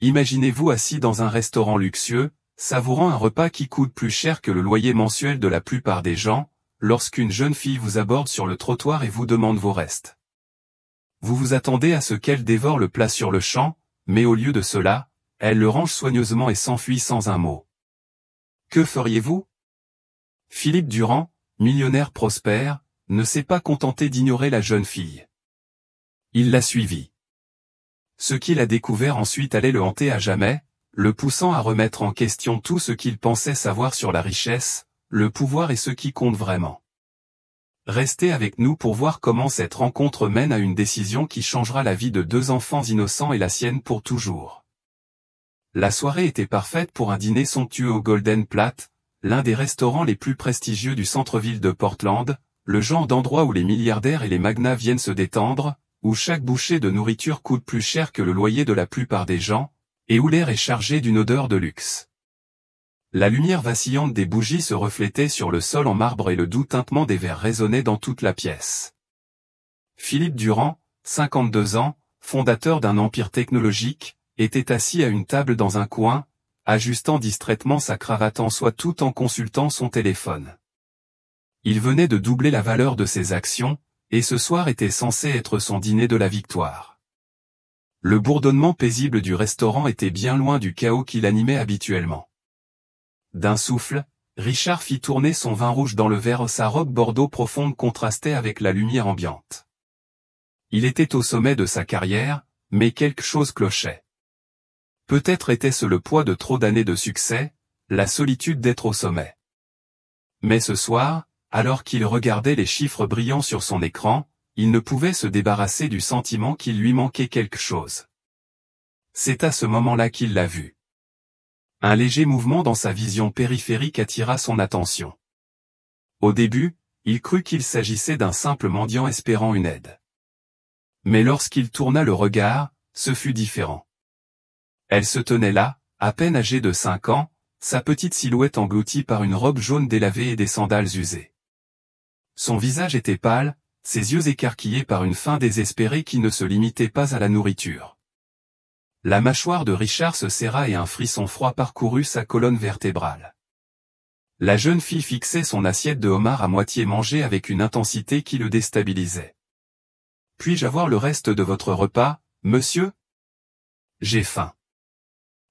Imaginez-vous assis dans un restaurant luxueux, savourant un repas qui coûte plus cher que le loyer mensuel de la plupart des gens, lorsqu'une jeune fille vous aborde sur le trottoir et vous demande vos restes. Vous vous attendez à ce qu'elle dévore le plat sur le champ, mais au lieu de cela, elle le range soigneusement et s'enfuit sans un mot. Que feriez-vous? Philippe Durand, millionnaire prospère, ne s'est pas contenté d'ignorer la jeune fille. Il l'a suivie. Ce qu'il a découvert ensuite allait le hanter à jamais, le poussant à remettre en question tout ce qu'il pensait savoir sur la richesse, le pouvoir et ce qui compte vraiment. Restez avec nous pour voir comment cette rencontre mène à une décision qui changera la vie de deux enfants innocents et la sienne pour toujours. La soirée était parfaite pour un dîner somptueux au Golden Plate, l'un des restaurants les plus prestigieux du centre-ville de Portland, le genre d'endroit où les milliardaires et les magnats viennent se détendre, où chaque bouchée de nourriture coûte plus cher que le loyer de la plupart des gens, et où l'air est chargé d'une odeur de luxe. La lumière vacillante des bougies se reflétait sur le sol en marbre et le doux tintement des verres résonnait dans toute la pièce. Philippe Durand, 52 ans, fondateur d'un empire technologique, était assis à une table dans un coin, ajustant distraitement sa cravate en soie tout en consultant son téléphone. Il venait de doubler la valeur de ses actions, et ce soir était censé être son dîner de la victoire. Le bourdonnement paisible du restaurant était bien loin du chaos qui l'animait habituellement. D'un souffle, Richard fit tourner son vin rouge dans le verre. Sa robe bordeaux profonde contrastait avec la lumière ambiante. Il était au sommet de sa carrière, mais quelque chose clochait. Peut-être était-ce le poids de trop d'années de succès, la solitude d'être au sommet. Mais ce soir, alors qu'il regardait les chiffres brillants sur son écran, il ne pouvait se débarrasser du sentiment qu'il lui manquait quelque chose. C'est à ce moment-là qu'il l'a vu. Un léger mouvement dans sa vision périphérique attira son attention. Au début, il crut qu'il s'agissait d'un simple mendiant espérant une aide. Mais lorsqu'il tourna le regard, ce fut différent. Elle se tenait là, à peine âgée de 5 ans, sa petite silhouette engloutie par une robe jaune délavée et des sandales usées. Son visage était pâle, ses yeux écarquillés par une faim désespérée qui ne se limitait pas à la nourriture. La mâchoire de Richard se serra et un frisson froid parcourut sa colonne vertébrale. La jeune fille fixait son assiette de homard à moitié mangée avec une intensité qui le déstabilisait. « Puis-je avoir le reste de votre repas, monsieur ? J'ai faim. »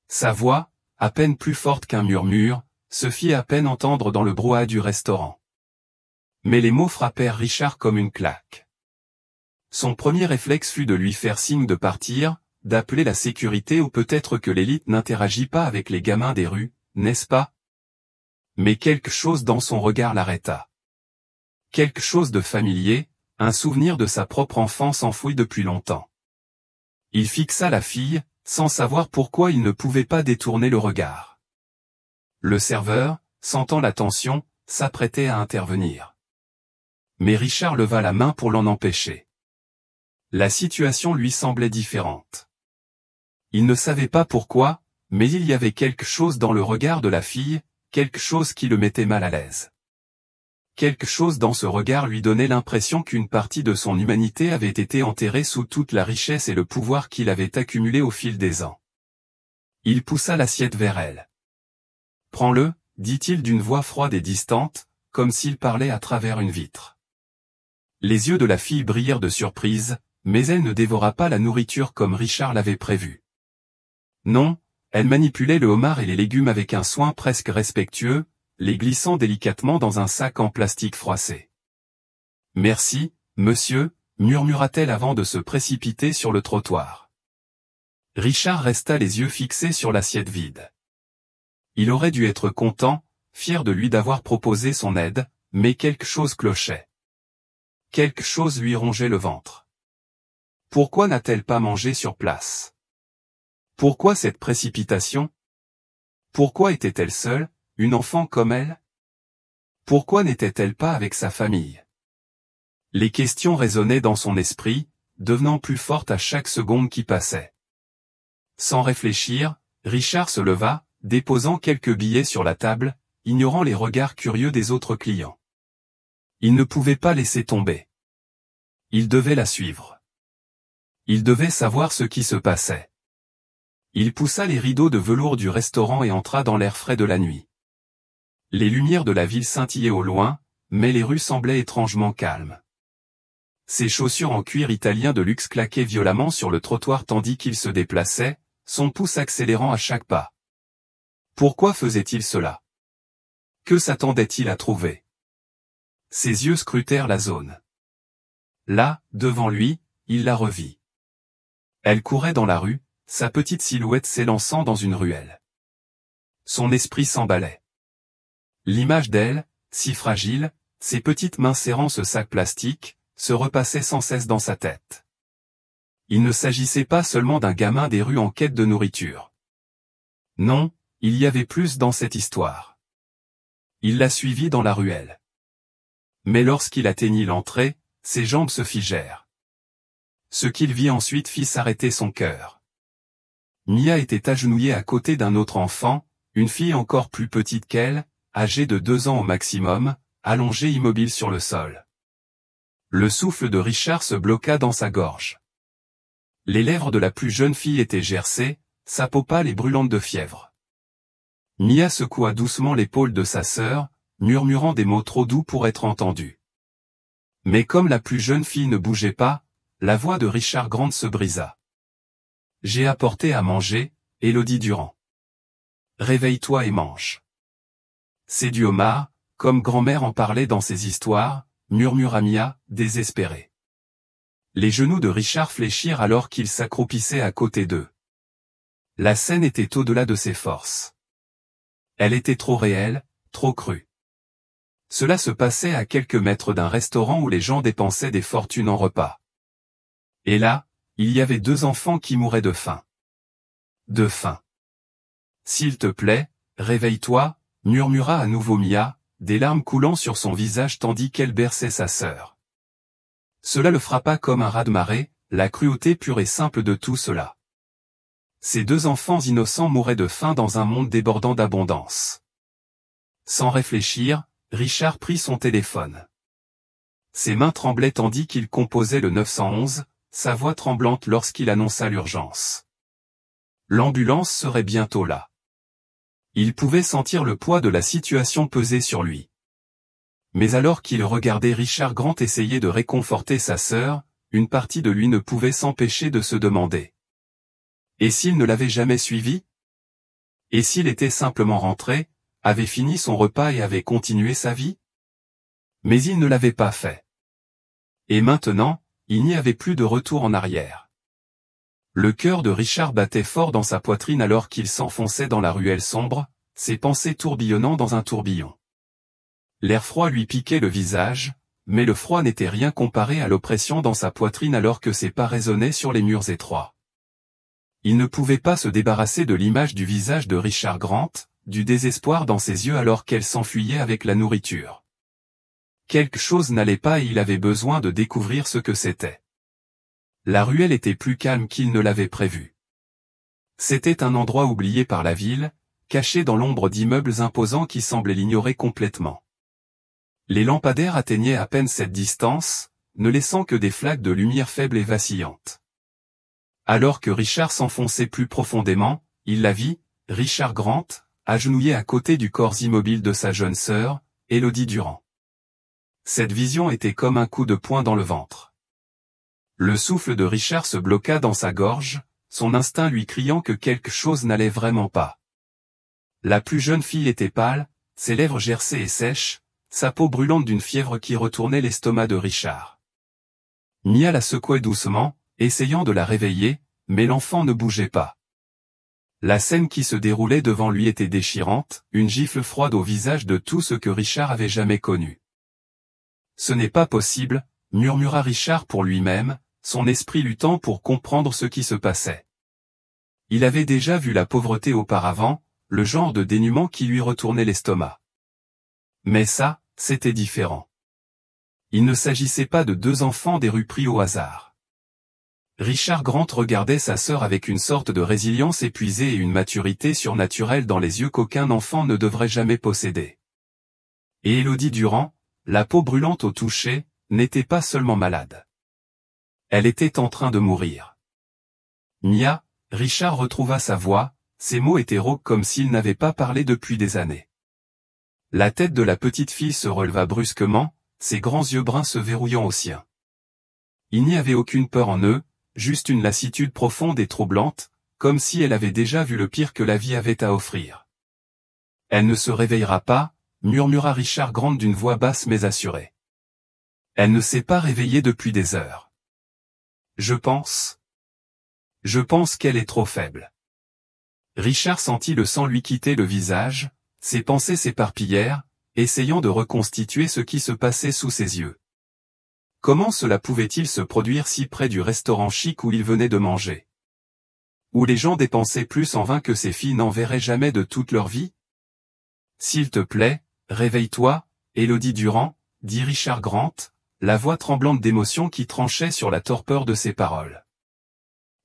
Sa voix, à peine plus forte qu'un murmure, se fit à peine entendre dans le brouhaha du restaurant. Mais les mots frappèrent Richard comme une claque. Son premier réflexe fut de lui faire signe de partir, d'appeler la sécurité ou peut-être que l'élite n'interagit pas avec les gamins des rues, n'est-ce pas? Mais quelque chose dans son regard l'arrêta. Quelque chose de familier, un souvenir de sa propre enfance enfoui depuis longtemps. Il fixa la fille, sans savoir pourquoi il ne pouvait pas détourner le regard. Le serveur, sentant la tension, s'apprêtait à intervenir. Mais Richard leva la main pour l'en empêcher. La situation lui semblait différente. Il ne savait pas pourquoi, mais il y avait quelque chose dans le regard de la fille, quelque chose qui le mettait mal à l'aise. Quelque chose dans ce regard lui donnait l'impression qu'une partie de son humanité avait été enterrée sous toute la richesse et le pouvoir qu'il avait accumulé au fil des ans. Il poussa l'assiette vers elle. « Prends-le, dit-il d'une voix froide et distante, comme s'il parlait à travers une vitre. Les yeux de la fille brillèrent de surprise, mais elle ne dévora pas la nourriture comme Richard l'avait prévu. Non, elle manipulait le homard et les légumes avec un soin presque respectueux, les glissant délicatement dans un sac en plastique froissé. « Merci, monsieur, » murmura-t-elle avant de se précipiter sur le trottoir. Richard resta les yeux fixés sur l'assiette vide. Il aurait dû être content, fier de lui d'avoir proposé son aide, mais quelque chose clochait. Quelque chose lui rongeait le ventre. Pourquoi n'a-t-elle pas mangé sur place? Pourquoi cette précipitation? Pourquoi était-elle seule, une enfant comme elle? Pourquoi n'était-elle pas avec sa famille? Les questions résonnaient dans son esprit, devenant plus fortes à chaque seconde qui passait. Sans réfléchir, Richard se leva, déposant quelques billets sur la table, ignorant les regards curieux des autres clients. Il ne pouvait pas laisser tomber. Il devait la suivre. Il devait savoir ce qui se passait. Il poussa les rideaux de velours du restaurant et entra dans l'air frais de la nuit. Les lumières de la ville scintillaient au loin, mais les rues semblaient étrangement calmes. Ses chaussures en cuir italien de luxe claquaient violemment sur le trottoir tandis qu'il se déplaçait, son pouce accélérant à chaque pas. Pourquoi faisait-il cela? Que s'attendait-il à trouver? Ses yeux scrutèrent la zone. Là, devant lui, il la revit. Elle courait dans la rue, sa petite silhouette s'élançant dans une ruelle. Son esprit s'emballait. L'image d'elle, si fragile, ses petites mains serrant ce sac plastique, se repassait sans cesse dans sa tête. Il ne s'agissait pas seulement d'un gamin des rues en quête de nourriture. Non, il y avait plus dans cette histoire. Il la suivit dans la ruelle. Mais lorsqu'il atteignit l'entrée, ses jambes se figèrent. Ce qu'il vit ensuite fit s'arrêter son cœur. Mia était agenouillée à côté d'un autre enfant, une fille encore plus petite qu'elle, âgée de 2 ans au maximum, allongée immobile sur le sol. Le souffle de Richard se bloqua dans sa gorge. Les lèvres de la plus jeune fille étaient gercées, sa peau pâle et brûlante de fièvre. Mia secoua doucement l'épaule de sa sœur, murmurant des mots trop doux pour être entendus. Mais comme la plus jeune fille ne bougeait pas, la voix de Richard Grant se brisa. « J'ai apporté à manger, Élodie Durand. Réveille-toi et mange. » C'est du homard, comme grand-mère en parlait dans ses histoires, murmura Mia, désespérée. Les genoux de Richard fléchirent alors qu'il s'accroupissait à côté d'eux. La scène était au-delà de ses forces. Elle était trop réelle, trop crue. Cela se passait à quelques mètres d'un restaurant où les gens dépensaient des fortunes en repas. Et là, il y avait 2 enfants qui mouraient de faim. De faim. « S'il te plaît, réveille-toi » murmura à nouveau Mia, des larmes coulant sur son visage tandis qu'elle berçait sa sœur. Cela le frappa comme un raz-de-marée, la cruauté pure et simple de tout cela. Ces 2 enfants innocents mouraient de faim dans un monde débordant d'abondance. Sans réfléchir, Richard prit son téléphone. Ses mains tremblaient tandis qu'il composait le 911, sa voix tremblante lorsqu'il annonça l'urgence. L'ambulance serait bientôt là. Il pouvait sentir le poids de la situation peser sur lui. Mais alors qu'il regardait Richard Grant essayer de réconforter sa sœur, une partie de lui ne pouvait s'empêcher de se demander. Et s'il ne l'avait jamais suivi? Et s'il était simplement rentré, avait fini son repas et avait continué sa vie? Mais il ne l'avait pas fait. Et maintenant, il n'y avait plus de retour en arrière. Le cœur de Richard battait fort dans sa poitrine alors qu'il s'enfonçait dans la ruelle sombre, ses pensées tourbillonnant dans un tourbillon. L'air froid lui piquait le visage, mais le froid n'était rien comparé à l'oppression dans sa poitrine alors que ses pas résonnaient sur les murs étroits. Il ne pouvait pas se débarrasser de l'image du visage de Richard Grant, du désespoir dans ses yeux alors qu'elle s'enfuyait avec la nourriture. Quelque chose n'allait pas et il avait besoin de découvrir ce que c'était. La ruelle était plus calme qu'il ne l'avait prévu. C'était un endroit oublié par la ville, caché dans l'ombre d'immeubles imposants qui semblaient l'ignorer complètement. Les lampadaires atteignaient à peine cette distance, ne laissant que des flaques de lumière faibles et vacillantes. Alors que Richard s'enfonçait plus profondément, il la vit, Richard Grant, agenouillé à côté du corps immobile de sa jeune sœur, Élodie Durand. Cette vision était comme un coup de poing dans le ventre. Le souffle de Richard se bloqua dans sa gorge, son instinct lui criant que quelque chose n'allait vraiment pas. La plus jeune fille était pâle, ses lèvres gercées et sèches, sa peau brûlante d'une fièvre qui retournait l'estomac de Richard. Mia la secouait doucement, essayant de la réveiller, mais l'enfant ne bougeait pas. La scène qui se déroulait devant lui était déchirante, une gifle froide au visage de tout ce que Richard avait jamais connu. « Ce n'est pas possible », murmura Richard pour lui-même, son esprit luttant pour comprendre ce qui se passait. Il avait déjà vu la pauvreté auparavant, le genre de dénuement qui lui retournait l'estomac. Mais ça, c'était différent. Il ne s'agissait pas de 2 enfants des rues pris au hasard. Richard Grant regardait sa sœur avec une sorte de résilience épuisée et une maturité surnaturelle dans les yeux qu'aucun enfant ne devrait jamais posséder. Et Élodie Durand, la peau brûlante au toucher, n'était pas seulement malade. Elle était en train de mourir. Mia, Richard retrouva sa voix, ses mots étaient rauques comme s'il n'avait pas parlé depuis des années. La tête de la petite fille se releva brusquement, ses grands yeux bruns se verrouillant aux siens. Il n'y avait aucune peur en eux, juste une lassitude profonde et troublante, comme si elle avait déjà vu le pire que la vie avait à offrir. Elle ne se réveillera pas, murmura Richard Grant d'une voix basse mais assurée. Elle ne s'est pas réveillée depuis des heures. Je pense qu'elle est trop faible. Richard sentit le sang lui quitter le visage, ses pensées s'éparpillèrent, essayant de reconstituer ce qui se passait sous ses yeux. Comment cela pouvait-il se produire si près du restaurant chic où il venait de manger? Où les gens dépensaient plus en vin que ces filles n'en verraient jamais de toute leur vie? S'il te plaît, réveille-toi, Élodie Durand, dit Richard Grant, la voix tremblante d'émotion qui tranchait sur la torpeur de ses paroles.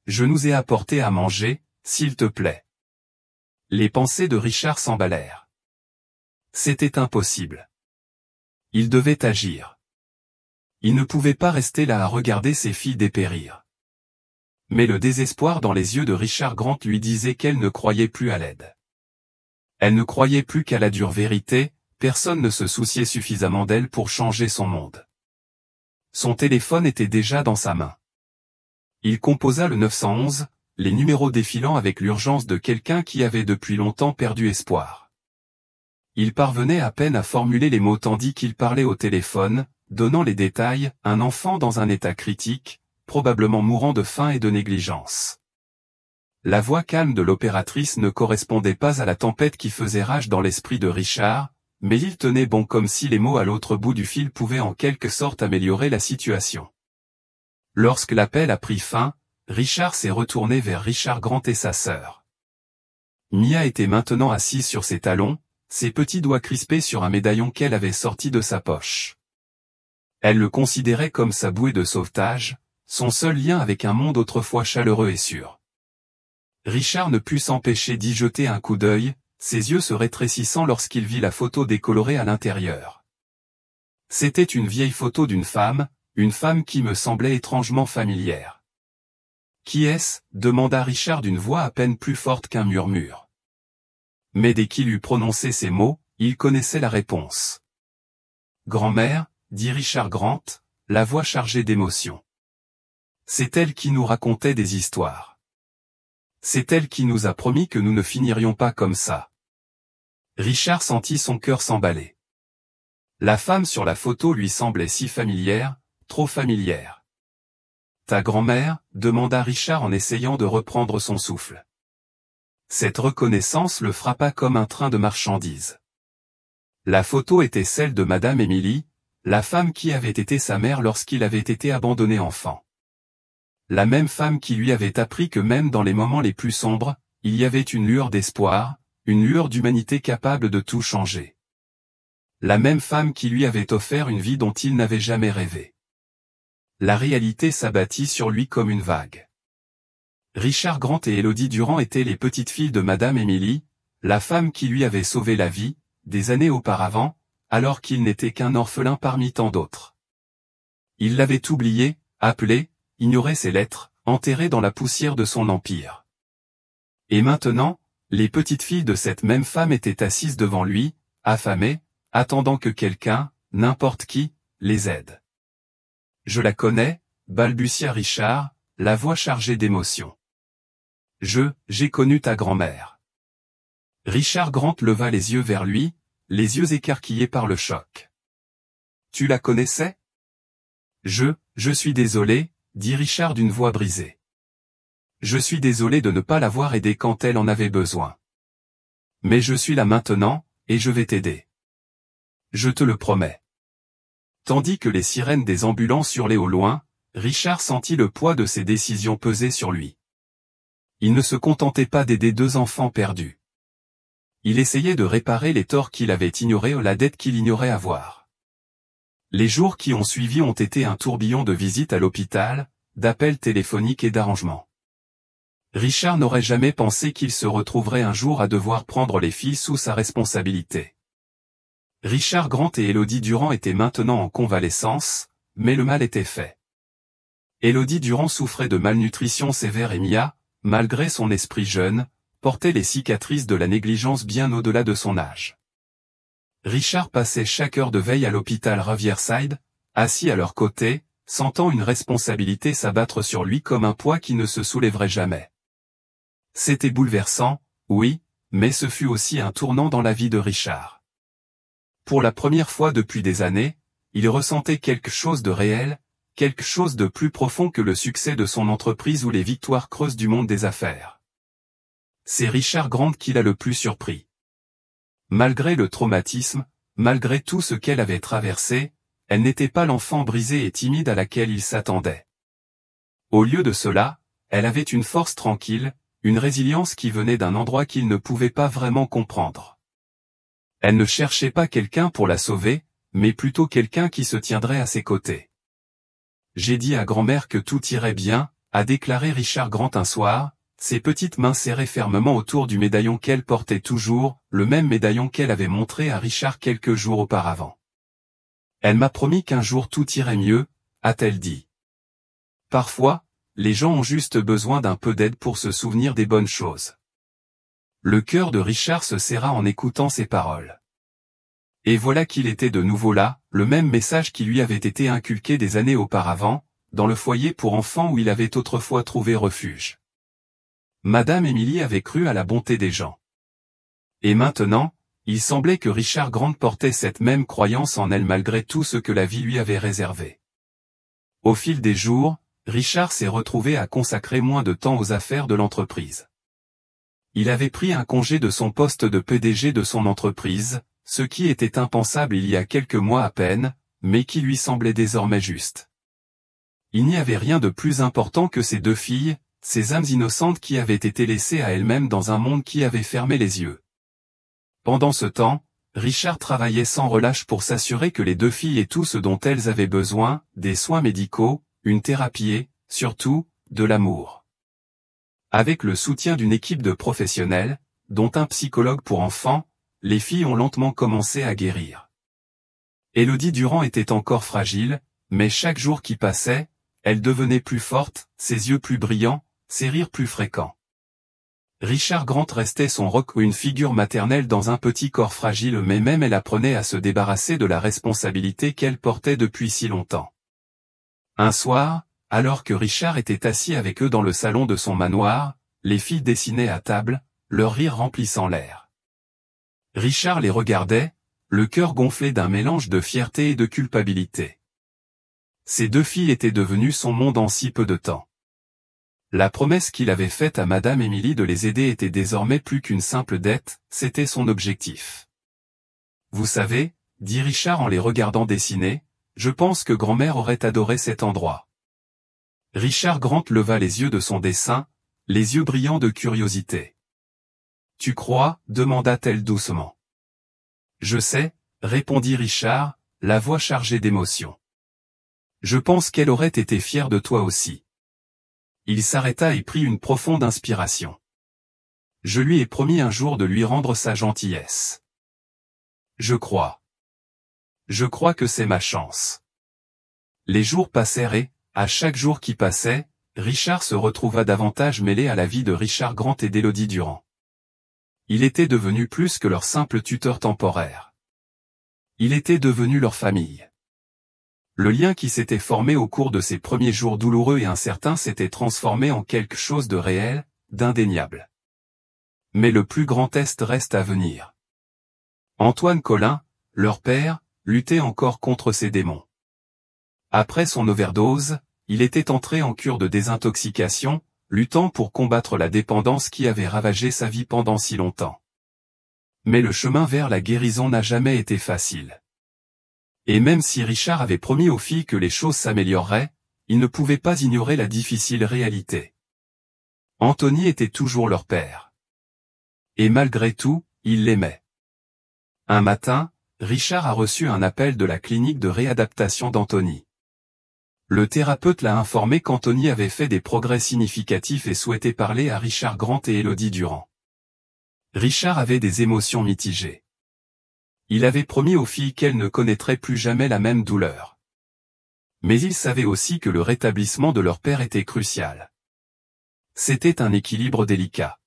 Je nous ai apporté à manger, s'il te plaît. Les pensées de Richard s'emballèrent. C'était impossible. Il devait agir. Il ne pouvait pas rester là à regarder ses filles dépérir. Mais le désespoir dans les yeux de Richard Grant lui disait qu'elle ne croyait plus à l'aide. Elle ne croyait plus qu'à la dure vérité, personne ne se souciait suffisamment d'elle pour changer son monde. Son téléphone était déjà dans sa main. Il composa le 911, les numéros défilant avec l'urgence de quelqu'un qui avait depuis longtemps perdu espoir. Il parvenait à peine à formuler les mots tandis qu'il parlait au téléphone, donnant les détails, un enfant dans un état critique, probablement mourant de faim et de négligence. La voix calme de l'opératrice ne correspondait pas à la tempête qui faisait rage dans l'esprit de Richard, mais il tenait bon comme si les mots à l'autre bout du fil pouvaient en quelque sorte améliorer la situation. Lorsque l'appel a pris fin, Richard s'est retourné vers Richard Grant et sa sœur. Mia était maintenant assise sur ses talons, ses petits doigts crispés sur un médaillon qu'elle avait sorti de sa poche. Elle le considérait comme sa bouée de sauvetage, son seul lien avec un monde autrefois chaleureux et sûr. Richard ne put s'empêcher d'y jeter un coup d'œil, ses yeux se rétrécissant lorsqu'il vit la photo décolorée à l'intérieur. C'était une vieille photo d'une femme qui me semblait étrangement familière. « Qui est-ce » demanda Richard d'une voix à peine plus forte qu'un murmure. Mais dès qu'il eut prononcé ces mots, il connaissait la réponse. « Grand-mère » dit Richard Grant, la voix chargée d'émotion. C'est elle qui nous racontait des histoires. C'est elle qui nous a promis que nous ne finirions pas comme ça. Richard sentit son cœur s'emballer. La femme sur la photo lui semblait si familière, trop familière. « Ta grand-mère » demanda Richard en essayant de reprendre son souffle. Cette reconnaissance le frappa comme un train de marchandises. La photo était celle de Madame Émilie, la femme qui avait été sa mère lorsqu'il avait été abandonné enfant. La même femme qui lui avait appris que même dans les moments les plus sombres, il y avait une lueur d'espoir, une lueur d'humanité capable de tout changer. La même femme qui lui avait offert une vie dont il n'avait jamais rêvé. La réalité s'abattit sur lui comme une vague. Richard Grant et Élodie Durand étaient les petites filles de Madame Émilie, la femme qui lui avait sauvé la vie, des années auparavant, alors qu'il n'était qu'un orphelin parmi tant d'autres. Il l'avait oublié, appelé, ignoré ses lettres, enterré dans la poussière de son empire. Et maintenant, les petites filles de cette même femme étaient assises devant lui, affamées, attendant que quelqu'un, n'importe qui, les aide. « Je la connais » balbutia Richard, la voix chargée d'émotion. « J'ai connu ta grand-mère. » Richard Grant leva les yeux vers lui, les yeux écarquillés par le choc. « Tu la connaissais ?»« Je suis désolé » dit Richard d'une voix brisée. « Je suis désolé de ne pas l'avoir aidée quand elle en avait besoin. Mais je suis là maintenant, et je vais t'aider. Je te le promets. » Tandis que les sirènes des ambulances hurlaient au loin, Richard sentit le poids de ses décisions peser sur lui. Il ne se contentait pas d'aider deux enfants perdus. Il essayait de réparer les torts qu'il avait ignorés ou la dette qu'il ignorait avoir. Les jours qui ont suivi ont été un tourbillon de visites à l'hôpital, d'appels téléphoniques et d'arrangements. Richard n'aurait jamais pensé qu'il se retrouverait un jour à devoir prendre les filles sous sa responsabilité. Richard Grant et Élodie Durand étaient maintenant en convalescence, mais le mal était fait. Élodie Durand souffrait de malnutrition sévère et Mia, malgré son esprit jeune, portait les cicatrices de la négligence bien au-delà de son âge. Richard passait chaque heure de veille à l'hôpital Riverside, assis à leur côté, sentant une responsabilité s'abattre sur lui comme un poids qui ne se soulèverait jamais. C'était bouleversant, oui, mais ce fut aussi un tournant dans la vie de Richard. Pour la première fois depuis des années, il ressentait quelque chose de réel, quelque chose de plus profond que le succès de son entreprise ou les victoires creuses du monde des affaires. C'est Richard Grant qui l'a le plus surpris. Malgré le traumatisme, malgré tout ce qu'elle avait traversé, elle n'était pas l'enfant brisé et timide à laquelle il s'attendait. Au lieu de cela, elle avait une force tranquille, une résilience qui venait d'un endroit qu'il ne pouvait pas vraiment comprendre. Elle ne cherchait pas quelqu'un pour la sauver, mais plutôt quelqu'un qui se tiendrait à ses côtés. J'ai dit à grand-mère que tout irait bien, a déclaré Richard Grant un soir, ses petites mains serrées fermement autour du médaillon qu'elle portait toujours, le même médaillon qu'elle avait montré à Richard quelques jours auparavant. Elle m'a promis qu'un jour tout irait mieux, a-t-elle dit. Parfois, les gens ont juste besoin d'un peu d'aide pour se souvenir des bonnes choses. Le cœur de Richard se serra en écoutant ces paroles. Et voilà qu'il était de nouveau là, le même message qui lui avait été inculqué des années auparavant, dans le foyer pour enfants où il avait autrefois trouvé refuge. Madame Emily avait cru à la bonté des gens. Et maintenant, il semblait que Richard Grant portait cette même croyance en elle malgré tout ce que la vie lui avait réservé. Au fil des jours, Richard s'est retrouvé à consacrer moins de temps aux affaires de l'entreprise. Il avait pris un congé de son poste de PDG de son entreprise, ce qui était impensable il y a quelques mois à peine, mais qui lui semblait désormais juste. Il n'y avait rien de plus important que ces deux filles, ces âmes innocentes qui avaient été laissées à elles-mêmes dans un monde qui avait fermé les yeux. Pendant ce temps, Richard travaillait sans relâche pour s'assurer que les deux filles aient tout ce dont elles avaient besoin, des soins médicaux, une thérapie et, surtout, de l'amour. Avec le soutien d'une équipe de professionnels, dont un psychologue pour enfants, les filles ont lentement commencé à guérir. Élodie Durand était encore fragile, mais chaque jour qui passait, elle devenait plus forte, ses yeux plus brillants, ses rires plus fréquents. Richard Grant restait son roc ou une figure maternelle dans un petit corps fragile mais même elle apprenait à se débarrasser de la responsabilité qu'elle portait depuis si longtemps. Un soir, alors que Richard était assis avec eux dans le salon de son manoir, les filles dessinaient à table, leur rire remplissant l'air. Richard les regardait, le cœur gonflé d'un mélange de fierté et de culpabilité. Ces deux filles étaient devenues son monde en si peu de temps. La promesse qu'il avait faite à Madame Emily de les aider était désormais plus qu'une simple dette, c'était son objectif. Vous savez, dit Richard en les regardant dessiner, je pense que grand-mère aurait adoré cet endroit. Richard Grant leva les yeux de son dessin, les yeux brillants de curiosité. Tu crois, demanda-t-elle doucement. Je sais, répondit Richard, la voix chargée d'émotion. Je pense qu'elle aurait été fière de toi aussi. Il s'arrêta et prit une profonde inspiration. Je lui ai promis un jour de lui rendre sa gentillesse. Je crois que c'est ma chance. Les jours passèrent et, à chaque jour qui passait, Richard se retrouva davantage mêlé à la vie de Richard Grant et d'Élodie Durand. Il était devenu plus que leur simple tuteur temporaire. Il était devenu leur famille. Le lien qui s'était formé au cours de ces premiers jours douloureux et incertains s'était transformé en quelque chose de réel, d'indéniable. Mais le plus grand test reste à venir. Antoine Collin, leur père, luttait encore contre ses démons. Après son overdose, il était entré en cure de désintoxication, luttant pour combattre la dépendance qui avait ravagé sa vie pendant si longtemps. Mais le chemin vers la guérison n'a jamais été facile. Et même si Richard avait promis aux filles que les choses s'amélioreraient, il ne pouvait pas ignorer la difficile réalité. Anthony était toujours leur père. Et malgré tout, il l'aimait. Un matin, Richard a reçu un appel de la clinique de réadaptation d'Anthony. Le thérapeute l'a informé qu'Anthony avait fait des progrès significatifs et souhaitait parler à Richard Grant et Élodie Durand. Richard avait des émotions mitigées. Il avait promis aux filles qu'elles ne connaîtraient plus jamais la même douleur. Mais il savait aussi que le rétablissement de leur père était crucial. C'était un équilibre délicat.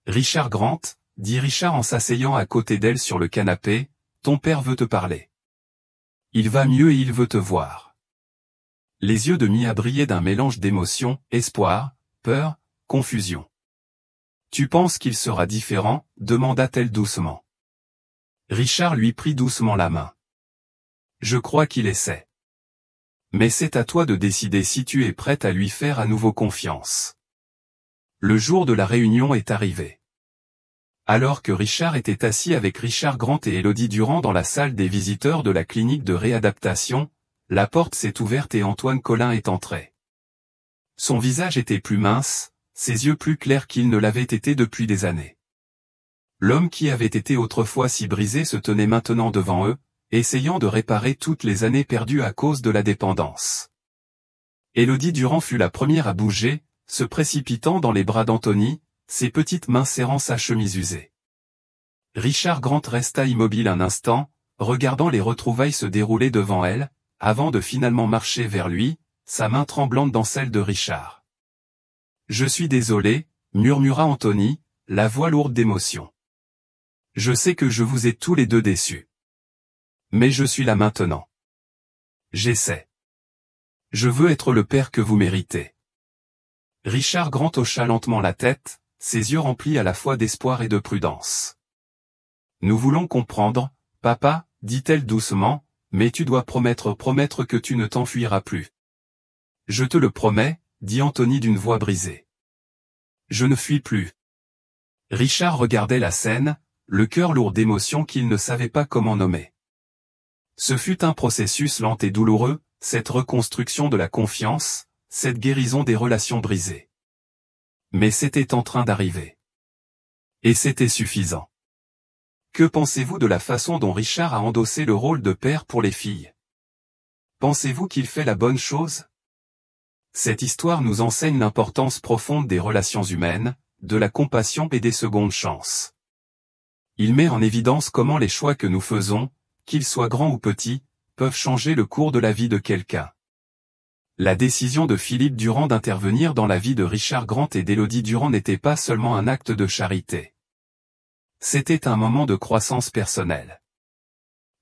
Richard Grant, dit Richard en s'asseyant à côté d'elle sur le canapé, ton père veut te parler. Il va mieux et il veut te voir. Les yeux de Mia brillaient d'un mélange d'émotions, espoir, peur, confusion. Tu penses qu'il sera différent, demanda-t-elle doucement. Richard lui prit doucement la main. Je crois qu'il essaie. Mais c'est à toi de décider si tu es prête à lui faire à nouveau confiance. Le jour de la réunion est arrivé. Alors que Richard était assis avec Richard Grant et Élodie Durand dans la salle des visiteurs de la clinique de réadaptation, la porte s'est ouverte et Antoine Collin est entré. Son visage était plus mince, ses yeux plus clairs qu'ils ne l'avaient été depuis des années. L'homme qui avait été autrefois si brisé se tenait maintenant devant eux, essayant de réparer toutes les années perdues à cause de la dépendance. Élodie Durand fut la première à bouger, se précipitant dans les bras d'Anthony, ses petites mains serrant sa chemise usée. Richard Grant resta immobile un instant, regardant les retrouvailles se dérouler devant elle, avant de finalement marcher vers lui, sa main tremblante dans celle de Richard. « Je suis désolé, murmura Anthony, la voix lourde d'émotion. Je sais que je vous ai tous les deux déçus. Mais je suis là maintenant. J'essaie. Je veux être le père que vous méritez. » Richard Grant hocha lentement la tête, ses yeux remplis à la fois d'espoir et de prudence. « Nous voulons comprendre, papa, dit-elle doucement, mais tu dois promettre que tu ne t'enfuiras plus. »« Je te le promets, » dit Anthony d'une voix brisée. « Je ne fuis plus. » Richard regardait la scène, le cœur lourd d'émotions qu'il ne savait pas comment nommer. Ce fut un processus lent et douloureux, cette reconstruction de la confiance, cette guérison des relations brisées. Mais c'était en train d'arriver. Et c'était suffisant. Que pensez-vous de la façon dont Richard a endossé le rôle de père pour les filles? Pensez-vous qu'il fait la bonne chose? Cette histoire nous enseigne l'importance profonde des relations humaines, de la compassion et des secondes chances. Il met en évidence comment les choix que nous faisons, qu'ils soient grands ou petits, peuvent changer le cours de la vie de quelqu'un. La décision de Philippe Durand d'intervenir dans la vie de Richard Grant et d'Élodie Durand n'était pas seulement un acte de charité. C'était un moment de croissance personnelle.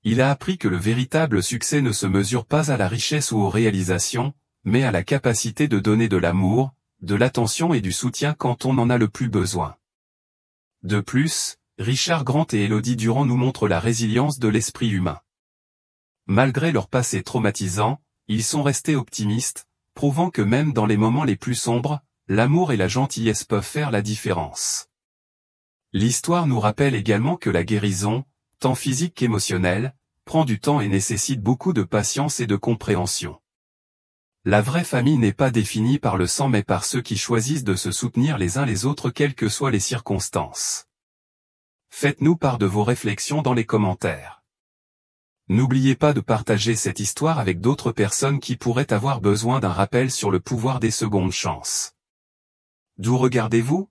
Il a appris que le véritable succès ne se mesure pas à la richesse ou aux réalisations, mais à la capacité de donner de l'amour, de l'attention et du soutien quand on en a le plus besoin. De plus, Richard Grant et Élodie Durand nous montrent la résilience de l'esprit humain. Malgré leur passé traumatisant, ils sont restés optimistes, prouvant que même dans les moments les plus sombres, l'amour et la gentillesse peuvent faire la différence. L'histoire nous rappelle également que la guérison, tant physique qu'émotionnelle, prend du temps et nécessite beaucoup de patience et de compréhension. La vraie famille n'est pas définie par le sang mais par ceux qui choisissent de se soutenir les uns les autres quelles que soient les circonstances. Faites-nous part de vos réflexions dans les commentaires. N'oubliez pas de partager cette histoire avec d'autres personnes qui pourraient avoir besoin d'un rappel sur le pouvoir des secondes chances. D'où regardez-vous ?